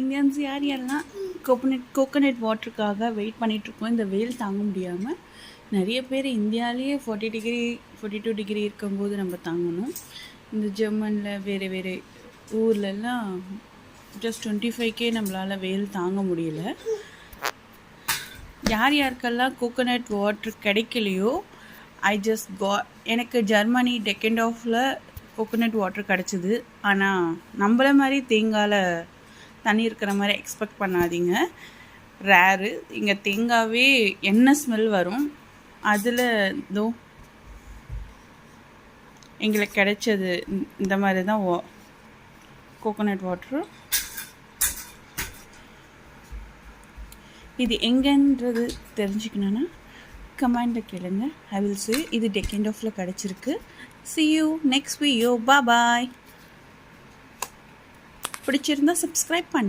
Indians யார் யாரெல்லாம் coconut வாட்டருக்காக wait பண்ணிகிட்ருக்கோம். இந்த வெயில் தாங்க முடியாமல் நிறைய பேர் இந்தியாவிலேயே 42 டிகிரி இருக்கும்போது நம்ம தாங்கணும். இந்த ஜெர்மனில் வேறு ஊர்லெல்லாம் ஜஸ்ட் 25K நம்மளால் வெயில் தாங்க முடியல. யாருக்கெல்லாம் கோகோனட் வாட்டர் கிடைக்கலையோ எனக்கு ஜெர்மனி டெக்கெண்ட் ஆஃபில் கோகோனட் வாட்டர் கிடச்சிது. ஆனால் நம்மள மாதிரி தேங்காயில் தண்ணி இருக்கிற மாதிரி எக்ஸ்பெக்ட் பண்ணாதீங்க. ரேரு. இங்கே தேங்காவே எண்ணெய் ஸ்மெல் வரும். அதில் எங்களுக்கு கிடைச்சது இந்த மாதிரி தான் கோகோனட் வாட்ரு. இது எங்கன்றது தெரிஞ்சுக்கணுன்னா கமெண்டில் கேளுங்க. I will see. இது டெக்கெண்ட் ஆஃபில் கிடச்சிருக்கு. see you next video. bye. பிடிச்சிருந்தா சப்ஸ்கிரைப் பண்ணுங்க.